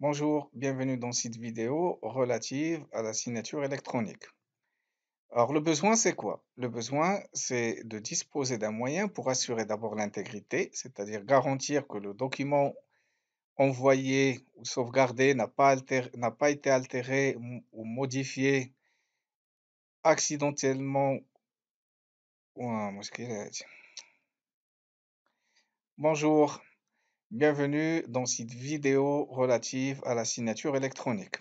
Bonjour, bienvenue dans cette vidéo relative à la signature électronique. Alors, le besoin, c'est quoi? Le besoin, c'est de disposer d'un moyen pour assurer d'abord l'intégrité, c'est-à-dire garantir que le document envoyé ou sauvegardé n'a pas été altéré ou modifié accidentellement. Bonjour, bienvenue dans cette vidéo relative à la signature électronique.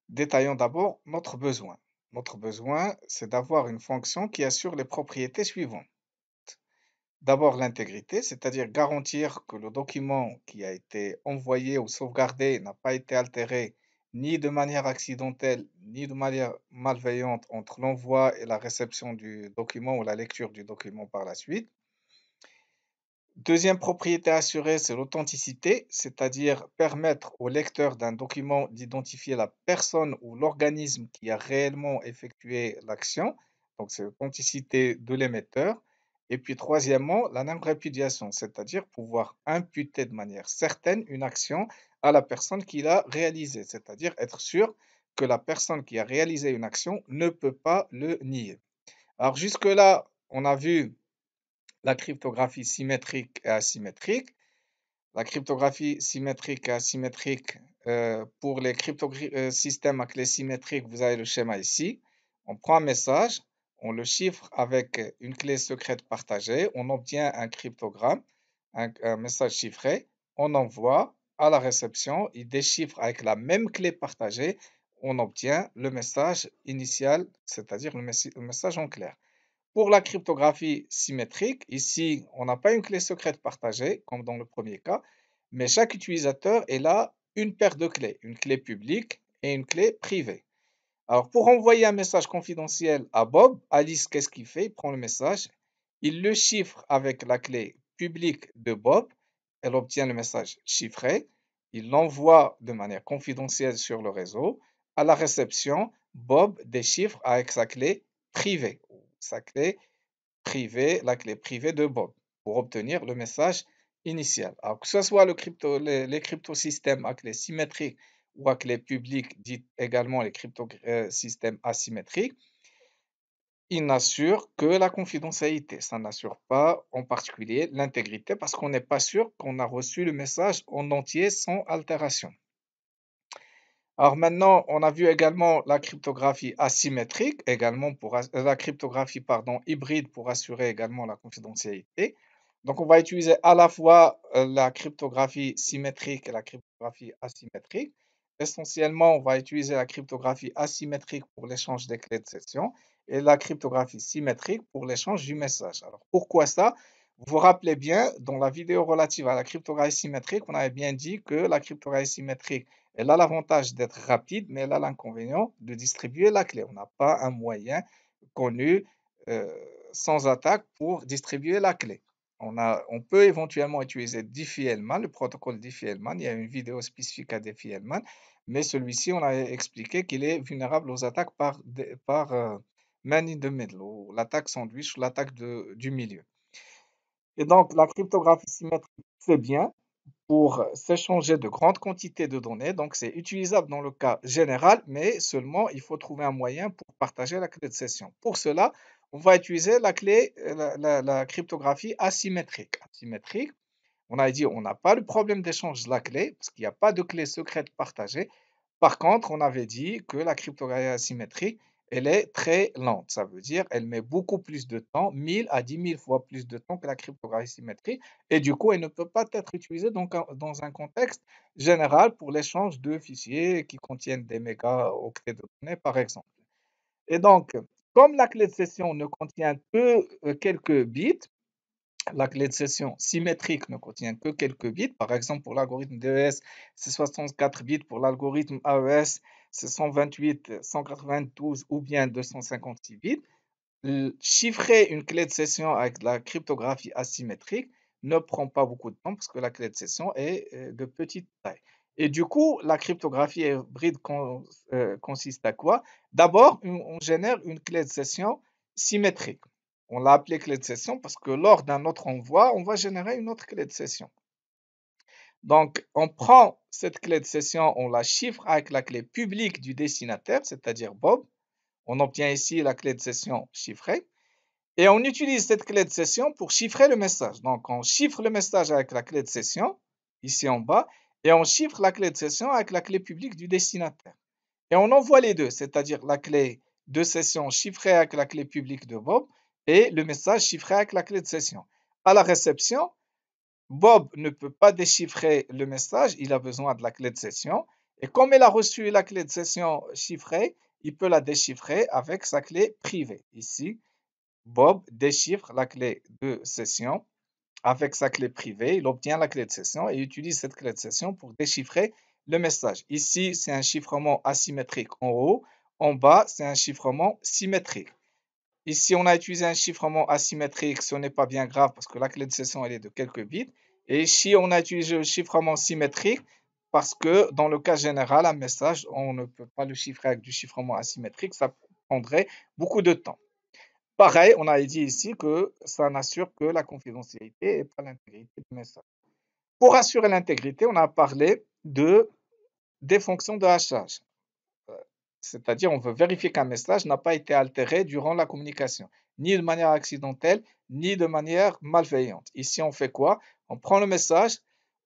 Détaillons d'abord notre besoin. Notre besoin, c'est d'avoir une fonction qui assure les propriétés suivantes. D'abord l'intégrité, c'est-à-dire garantir que le document qui a été envoyé ou sauvegardé n'a pas été altéré ni de manière accidentelle ni de manière malveillante entre l'envoi et la réception du document ou la lecture du document par la suite. Deuxième propriété assurée, c'est l'authenticité, c'est-à-dire permettre au lecteur d'un document d'identifier la personne ou l'organisme qui a réellement effectué l'action. Donc, c'est l'authenticité de l'émetteur. Et puis, troisièmement, la non-répudiation, c'est-à-dire pouvoir imputer de manière certaine une action à la personne qui l'a réalisée, c'est-à-dire être sûr que la personne qui a réalisé une action ne peut pas le nier. Alors, jusque-là, on a vu la cryptographie symétrique et asymétrique. La cryptographie symétrique et asymétrique, pour les systèmes à clé symétrique, vous avez le schéma ici. On prend un message, on le chiffre avec une clé secrète partagée, on obtient un cryptogramme, un message chiffré, on envoie à la réception, il déchiffre avec la même clé partagée, on obtient le message initial, c'est-à-dire le message en clair. Pour la cryptographie symétrique, ici, on n'a pas une clé secrète partagée, comme dans le premier cas, mais chaque utilisateur a une paire de clés, une clé publique et une clé privée. Alors, pour envoyer un message confidentiel à Bob, Alice, qu'est-ce qu'il fait? Il prend le message, il le chiffre avec la clé publique de Bob, elle obtient le message chiffré, il l'envoie de manière confidentielle sur le réseau. À la réception, Bob déchiffre avec sa clé privée, sa clé privée, la clé privée de Bob, pour obtenir le message initial. Alors, que ce soit les cryptosystèmes à clé symétrique ou à clé publique, dit également les cryptosystèmes asymétriques, ils n'assurent que la confidentialité. Ça n'assure pas en particulier l'intégrité parce qu'on n'est pas sûr qu'on a reçu le message en entier sans altération. Alors maintenant, on a vu également la cryptographie asymétrique, également la cryptographie hybride pour assurer également la confidentialité. Donc on va utiliser à la fois la cryptographie symétrique et la cryptographie asymétrique. Essentiellement, on va utiliser la cryptographie asymétrique pour l'échange des clés de session et la cryptographie symétrique pour l'échange du message. Alors pourquoi ça? Vous vous rappelez bien, dans la vidéo relative à la cryptographie symétrique, on avait bien dit que la cryptographie symétrique, elle a l'avantage d'être rapide, mais elle a l'inconvénient de distribuer la clé. On n'a pas un moyen connu euh, sans attaque pour distribuer la clé. On peut éventuellement utiliser Diffie-Hellman, le protocole Diffie-Hellman. Il y a une vidéo spécifique à Diffie-Hellman, mais celui-ci, on a expliqué qu'il est vulnérable aux attaques par man in the middle, ou l'attaque sandwich, ou l'attaque du milieu. Et donc, la cryptographie symétrique, c'est bien pour s'échanger de grandes quantités de données. Donc, c'est utilisable dans le cas général, mais seulement il faut trouver un moyen pour partager la clé de session. Pour cela, on va utiliser la cryptographie asymétrique. Asymétrique, on a dit on n'a pas le problème d'échange de la clé parce qu'il n'y a pas de clé secrète partagée. Par contre, on avait dit que la cryptographie asymétrique, elle est très lente. Ça veut dire qu'elle met beaucoup plus de temps, 1000 à 10 000 fois plus de temps que la cryptographie symétrique. Et du coup, elle ne peut pas être utilisée dans un contexte général pour l'échange de fichiers qui contiennent des mégaoctets de données, par exemple. Et donc, comme la clé de session ne contient que quelques bits, la clé de session symétrique ne contient que quelques bits. Par exemple, pour l'algorithme DES, c'est 64 bits. Pour l'algorithme AES, c'est 128, 192 ou bien 256 bits. Chiffrer une clé de session avec la cryptographie asymétrique ne prend pas beaucoup de temps parce que la clé de session est de petite taille. Et du coup, la cryptographie hybride consiste à quoi? D'abord, on génère une clé de session symétrique. On l'a appelée clé de session parce que lors d'un autre envoi, on va générer une autre clé de session. Donc, on prend cette clé de session, on la chiffre avec la clé publique du destinataire, c'est-à-dire Bob. On obtient ici la clé de session chiffrée. Et on utilise cette clé de session pour chiffrer le message. Donc, on chiffre le message avec la clé de session, ici en bas, et on chiffre la clé de session avec la clé publique du destinataire. Et on envoie les deux, c'est-à-dire la clé de session chiffrée avec la clé publique de Bob et le message chiffré avec la clé de session. À la réception, Bob ne peut pas déchiffrer le message, il a besoin de la clé de session. Et comme il a reçu la clé de session chiffrée, il peut la déchiffrer avec sa clé privée. Ici, Bob déchiffre la clé de session avec sa clé privée, il obtient la clé de session et utilise cette clé de session pour déchiffrer le message. Ici, c'est un chiffrement asymétrique en haut, en bas, c'est un chiffrement symétrique. Ici, on a utilisé un chiffrement asymétrique, ce n'est pas bien grave parce que la clé de session, elle est de quelques bits. Et ici, on a utilisé le chiffrement symétrique parce que dans le cas général, un message, on ne peut pas le chiffrer avec du chiffrement asymétrique, ça prendrait beaucoup de temps. Pareil, on a dit ici que ça n'assure que la confidentialité et pas l'intégrité du message. Pour assurer l'intégrité, on a parlé des fonctions de hachage. C'est-à-dire, on veut vérifier qu'un message n'a pas été altéré durant la communication, ni de manière accidentelle, ni de manière malveillante. Ici, on fait quoi? On prend le message,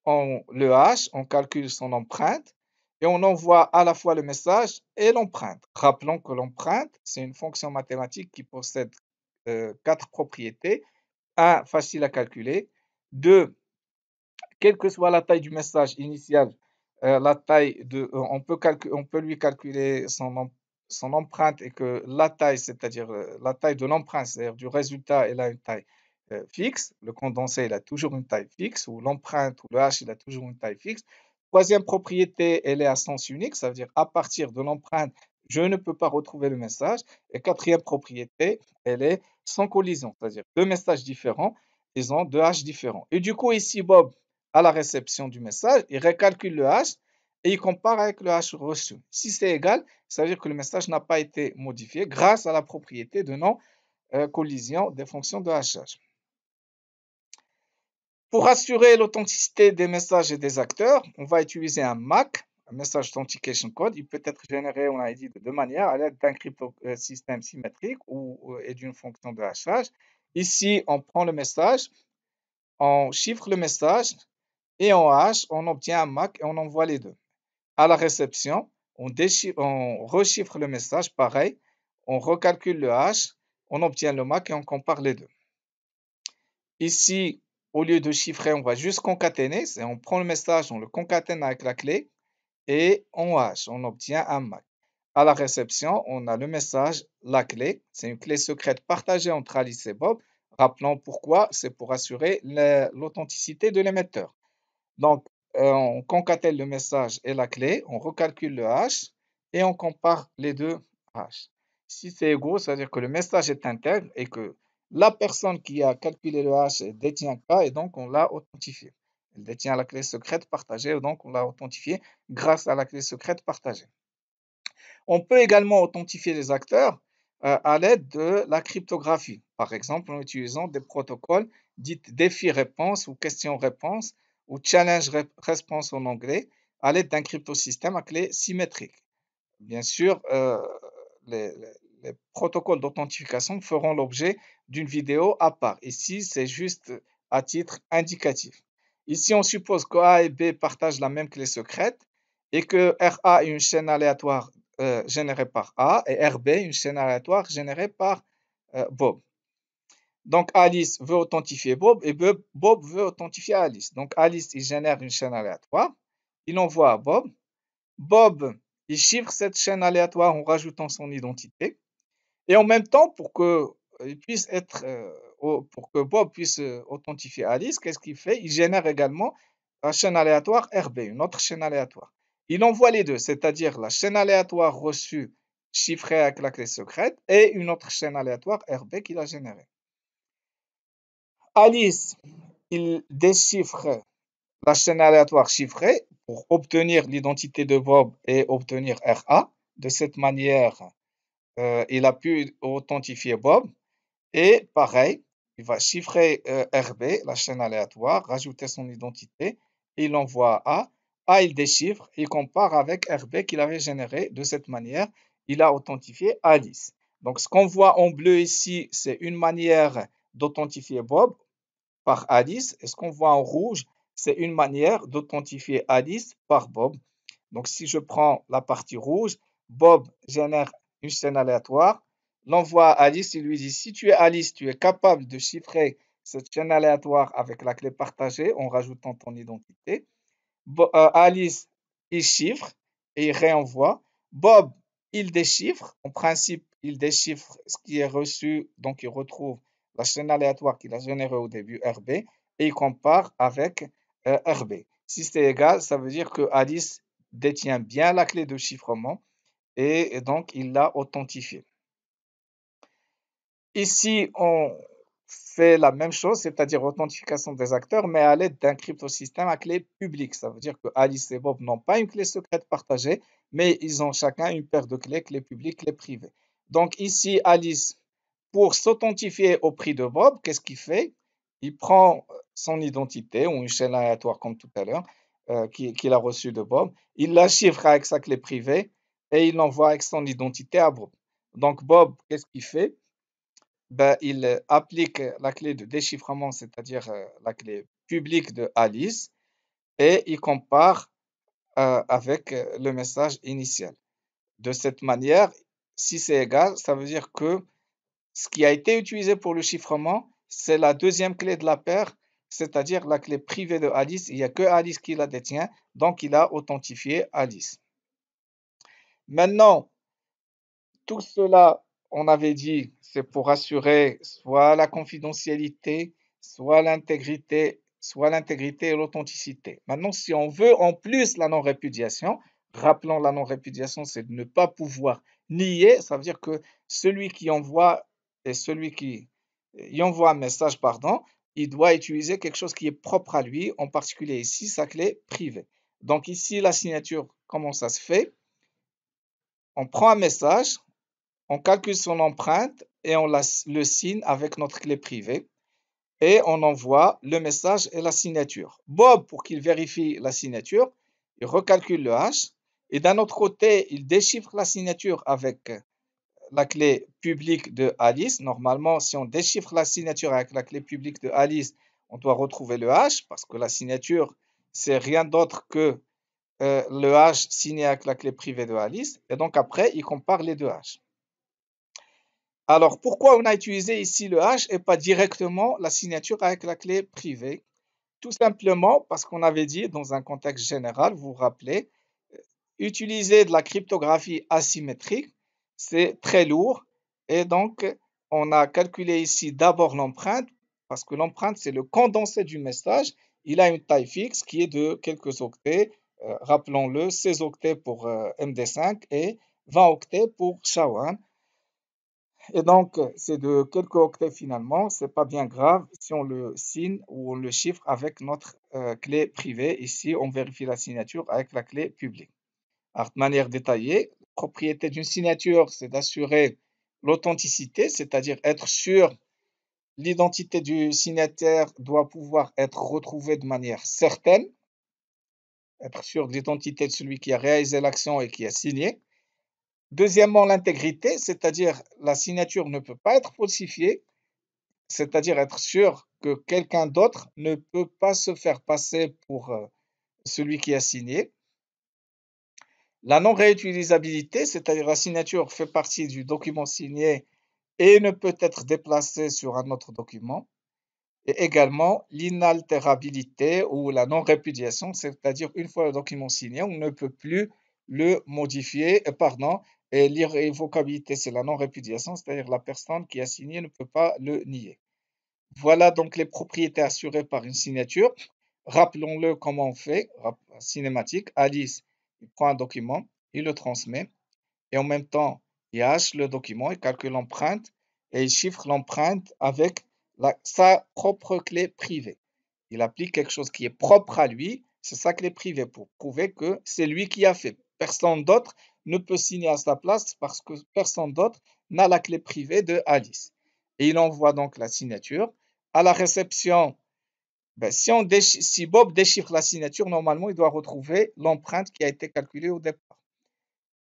on le hache, on calcule son empreinte et on envoie à la fois le message et l'empreinte. Rappelons que l'empreinte, c'est une fonction mathématique qui possède 4 propriétés. 1, facile à calculer. 2, quelle que soit la taille du message initial, on peut lui calculer son empreinte et que la taille, c'est-à-dire la taille de l'empreinte, c'est-à-dire du résultat, elle a une taille fixe. Le condensé, il a toujours une taille fixe, ou l'empreinte ou le hash, il a toujours une taille fixe. Troisième propriété, elle est à sens unique, ça veut dire à partir de l'empreinte, je ne peux pas retrouver le message. Et quatrième propriété, elle est sans collision, c'est-à-dire deux messages différents, ils ont deux hash différents. Et du coup, ici, Bob, à la réception du message, il recalcule le hash et il compare avec le hash reçu. Si c'est égal, ça veut dire que le message n'a pas été modifié grâce à la propriété de non-collision des fonctions de hachage. Pour assurer l'authenticité des messages et des acteurs, on va utiliser un MAC, un Message Authentication Code. Il peut être généré, on a dit, de deux manières, à l'aide d'un cryptosystème symétrique et d'une fonction de hachage. Ici, on prend le message, on chiffre le message et en hash, on obtient un MAC et on envoie les deux. À la réception, on rechiffre le message, pareil, on recalcule le hash, on obtient le MAC et on compare les deux. Ici, au lieu de chiffrer, on va juste concaténer. On prend le message, on le concatène avec la clé et on hash, on obtient un MAC. À la réception, on a le message, la clé. C'est une clé secrète partagée entre Alice et Bob. Rappelons pourquoi, c'est pour assurer l'authenticité de l'émetteur. Donc, on concatène le message et la clé, on recalcule le hash et on compare les deux hash. Si c'est égaux, ça veut dire que le message est intègre et que la personne qui a calculé le hash détient K et donc on l'a authentifié. Elle détient la clé secrète partagée et donc on l'a authentifié grâce à la clé secrète partagée. On peut également authentifier les acteurs à l'aide de la cryptographie, par exemple en utilisant des protocoles dits défi-réponse ou question-réponse ou challenge-response en anglais, à l'aide d'un cryptosystème à clé symétrique. Bien sûr, les protocoles d'authentification feront l'objet d'une vidéo à part. Ici, c'est juste à titre indicatif. Ici, on suppose que A et B partagent la même clé secrète et que RA est une chaîne aléatoire générée par A et RB une chaîne aléatoire générée par Bob. Donc, Alice veut authentifier Bob et Bob veut authentifier Alice. Donc, Alice, il génère une chaîne aléatoire. Il envoie à Bob. Bob, il chiffre cette chaîne aléatoire en rajoutant son identité. Et en même temps, pour que Bob puisse authentifier Alice, qu'est-ce qu'il fait? Il génère également la chaîne aléatoire RB, une autre chaîne aléatoire. Il envoie les deux, c'est-à-dire la chaîne aléatoire reçue chiffrée avec la clé secrète et une autre chaîne aléatoire RB qu'il a générée. Alice, il déchiffre la chaîne aléatoire chiffrée pour obtenir l'identité de Bob et obtenir RA. De cette manière, il a pu authentifier Bob. Et pareil, il va chiffrer RB, la chaîne aléatoire, rajouter son identité il envoie à A, il déchiffre, il compare avec RB qu'il avait généré. De cette manière, il a authentifié Alice. Donc, ce qu'on voit en bleu ici, c'est une manière d'authentifier Bob par Alice. Et ce qu'on voit en rouge, c'est une manière d'authentifier Alice par Bob. Donc, si je prends la partie rouge, Bob génère une chaîne aléatoire, l'envoie à Alice, il lui dit, si tu es Alice, tu es capable de chiffrer cette chaîne aléatoire avec la clé partagée en rajoutant ton identité. Alice, il chiffre et il réenvoie. Bob, il déchiffre. En principe, il déchiffre ce qui est reçu, donc il retrouve la chaîne aléatoire qu'il a générée au début, RB, et il compare avec RB. Si c'est égal, ça veut dire que Alice détient bien la clé de chiffrement et donc il l'a authentifiée. Ici, on fait la même chose, c'est-à-dire authentification des acteurs, mais à l'aide d'un cryptosystème à clé publique. Ça veut dire que Alice et Bob n'ont pas une clé secrète partagée, mais ils ont chacun une paire de clés, clé publique, clé privée. Donc ici, Alice, pour s'authentifier au prix de Bob, qu'est-ce qu'il fait? Il prend son identité ou une chaîne aléatoire comme tout à l'heure qu'il a reçue de Bob, il la chiffre avec sa clé privée et il l'envoie avec son identité à Bob. Donc Bob, qu'est-ce qu'il fait? Ben, il applique la clé de déchiffrement, c'est-à-dire la clé publique de Alice, et il compare avec le message initial. De cette manière, si c'est égal, ça veut dire que ce qui a été utilisé pour le chiffrement, c'est la deuxième clé de la paire, c'est-à-dire la clé privée de Alice. Il n'y a que Alice qui la détient, donc il a authentifié Alice. Maintenant, tout cela, on avait dit, c'est pour assurer soit la confidentialité, soit l'intégrité et l'authenticité. Maintenant, si on veut en plus la non-répudiation, rappelons la non-répudiation, c'est de ne pas pouvoir nier, ça veut dire que celui qui envoie et celui qui y envoie un message, pardon, il doit utiliser quelque chose qui est propre à lui, en particulier ici, sa clé privée. Donc ici, la signature, comment ça se fait? On prend un message, on calcule son empreinte et on le signe avec notre clé privée et on envoie le message et la signature. Bob, pour qu'il vérifie la signature, il recalcule le hash et d'un autre côté, il déchiffre la signature avec la clé publique de Alice. Normalement, si on déchiffre la signature avec la clé publique de Alice, on doit retrouver le hash parce que la signature, c'est rien d'autre que le hash signé avec la clé privée de Alice. Et donc après, il compare les deux hashes. Alors, pourquoi on a utilisé ici le hash et pas directement la signature avec la clé privée? Tout simplement parce qu'on avait dit dans un contexte général, vous vous rappelez, utiliser de la cryptographie asymétrique, c'est très lourd et donc on a calculé ici d'abord l'empreinte parce que l'empreinte c'est le condensé du message. Il a une taille fixe qui est de quelques octets, rappelons-le, 16 octets pour MD5 et 20 octets pour SHA-1. Et donc, c'est de quelques octets finalement, c'est pas bien grave si on le signe ou on le chiffre avec notre clé privée. Ici, on vérifie la signature avec la clé publique. Alors, de manière détaillée, la propriété d'une signature, c'est d'assurer l'authenticité, c'est-à-dire être sûr l'identité du signataire doit pouvoir être retrouvée de manière certaine, être sûr de l'identité de celui qui a réalisé l'action et qui a signé. Deuxièmement, l'intégrité, c'est-à-dire la signature ne peut pas être falsifiée, c'est-à-dire être sûr que quelqu'un d'autre ne peut pas se faire passer pour celui qui a signé. La non-réutilisabilité, c'est-à-dire la signature fait partie du document signé et ne peut être déplacée sur un autre document. Et également l'inaltérabilité ou la non-répudiation, c'est-à-dire une fois le document signé, on ne peut plus le modifier, et l'irrévocabilité, c'est la non-répudiation, c'est-à-dire la personne qui a signé ne peut pas le nier. Voilà donc les propriétés assurées par une signature. Rappelons-le comment on fait, cinématique. Alice, il prend un document, il le transmet, et en même temps, il hache le document, il calcule l'empreinte, et il chiffre l'empreinte avec sa propre clé privée. Il applique quelque chose qui est propre à lui, c'est sa clé privée pour prouver que c'est lui qui a fait. Personne d'autre ne peut signer à sa place parce que personne d'autre n'a la clé privée de Alice. Et il envoie donc la signature. À la réception, Ben, si Bob déchiffre la signature, normalement, il doit retrouver l'empreinte qui a été calculée au départ.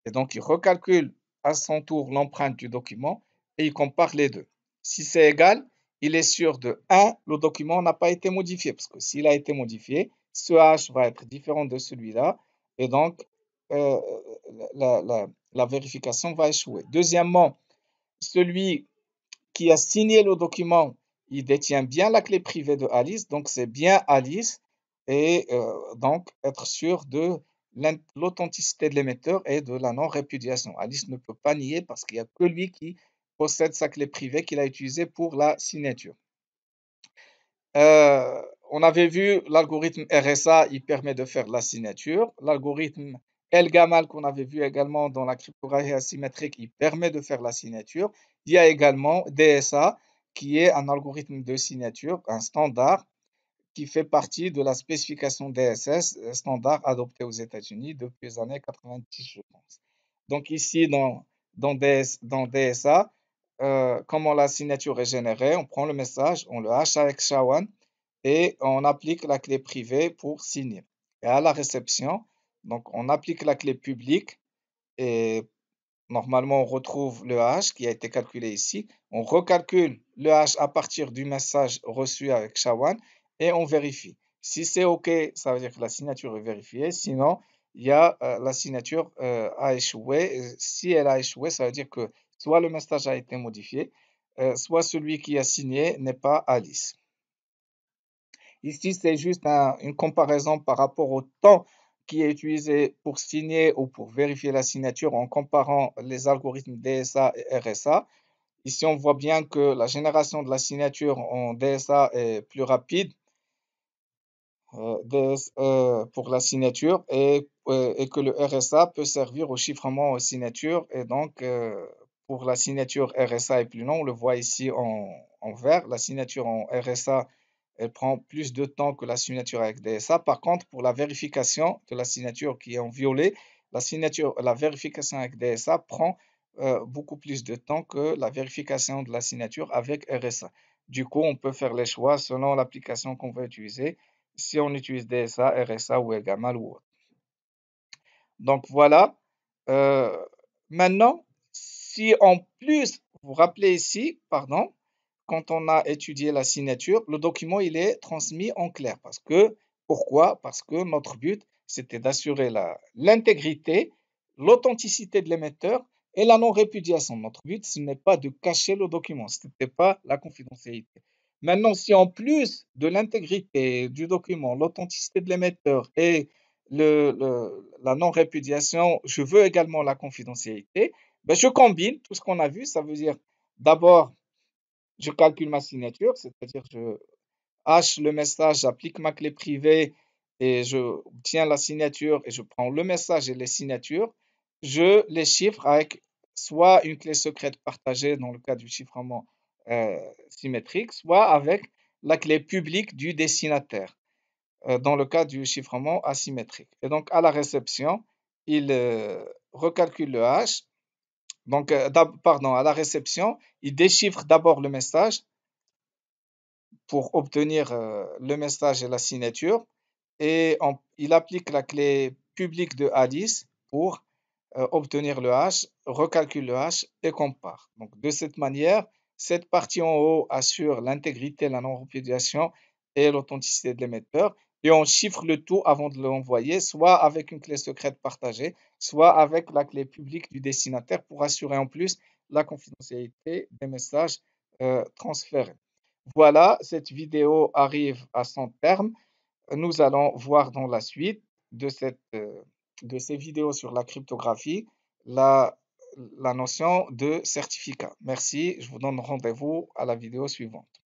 Et donc, il recalcule à son tour l'empreinte du document et il compare les deux. Si c'est égal, il est sûr de 1, le document n'a pas été modifié, parce que s'il a été modifié, ce H va être différent de celui-là, et donc euh, la vérification va échouer. Deuxièmement, celui qui a signé le document, il détient bien la clé privée de Alice, donc c'est bien Alice, et donc être sûr de l'authenticité de l'émetteur et de la non-répudiation. Alice ne peut pas nier parce qu'il n'y a que lui qui possède sa clé privée qu'il a utilisée pour la signature. On avait vu l'algorithme RSA, il permet de faire la signature. L'algorithme El-Gamal qu'on avait vu également dans la cryptographie asymétrique, il permet de faire la signature. Il y a également DSA, qui est un algorithme de signature, un standard qui fait partie de la spécification DSS, standard adopté aux États-Unis depuis les années 90, je pense. Donc ici, dans DSA, comment la signature est générée, on prend le message, on le hash avec SHA-1 et on applique la clé privée pour signer. Et à la réception, donc on applique la clé publique et normalement on retrouve le hash qui a été calculé ici. On recalcule le hash à partir du message reçu avec SHA-1 et on vérifie. Si c'est OK, ça veut dire que la signature est vérifiée. Sinon, il y a la signature a échoué. Et si elle a échoué, ça veut dire que soit le message a été modifié, soit celui qui a signé n'est pas Alice. Ici, c'est juste une comparaison par rapport au temps qui est utilisé pour signer ou pour vérifier la signature en comparant les algorithmes DSA et RSA. Ici, on voit bien que la génération de la signature en DSA est plus rapide pour la signature et que le RSA peut servir au chiffrement aux signatures. Et donc, pour la signature RSA est plus long, on le voit ici en vert. La signature en RSA, elle prend plus de temps que la signature avec DSA. Par contre, pour la vérification de la signature qui est en violet, la vérification avec DSA prend beaucoup plus de temps que la vérification de la signature avec RSA. Du coup, on peut faire les choix selon l'application qu'on veut utiliser si on utilise DSA, RSA ou EGAMAL ou autre. Donc voilà. Euh, Maintenant, si en plus, vous vous rappelez ici, pardon, quand on a étudié la signature, le document il est transmis en clair. Pourquoi? Parce que notre but, c'était d'assurer l'intégrité, l'authenticité de l'émetteur et la non-répudiation. Notre but, ce n'est pas de cacher le document, ce n'était pas la confidentialité. Maintenant, si en plus de l'intégrité du document, l'authenticité de l'émetteur et la non-répudiation, je veux également la confidentialité, ben je combine tout ce qu'on a vu. Ça veut dire d'abord, je calcule ma signature, c'est-à-dire je hash le message, j'applique ma clé privée et je obtiens la signature et je prends le message et les signatures. Je les chiffre avec soit une clé secrète partagée dans le cas du chiffrement symétrique, soit avec la clé publique du destinataire dans le cas du chiffrement asymétrique. Et donc, à la réception, il recalcule le hash. Donc, pardon, à la réception, il déchiffre d'abord le message pour obtenir le message et la signature. Et il applique la clé publique de Alice pour obtenir le hash, recalcule le hash et compare. Donc, de cette manière, cette partie en haut assure l'intégrité, la non-répudiation et l'authenticité de l'émetteur. Et on chiffre le tout avant de l'envoyer, soit avec une clé secrète partagée, soit avec la clé publique du destinataire pour assurer en plus la confidentialité des messages transférés. Voilà, cette vidéo arrive à son terme. Nous allons voir dans la suite de ces vidéos sur la cryptographie la, la notion de certificat. Merci, je vous donne rendez-vous à la vidéo suivante.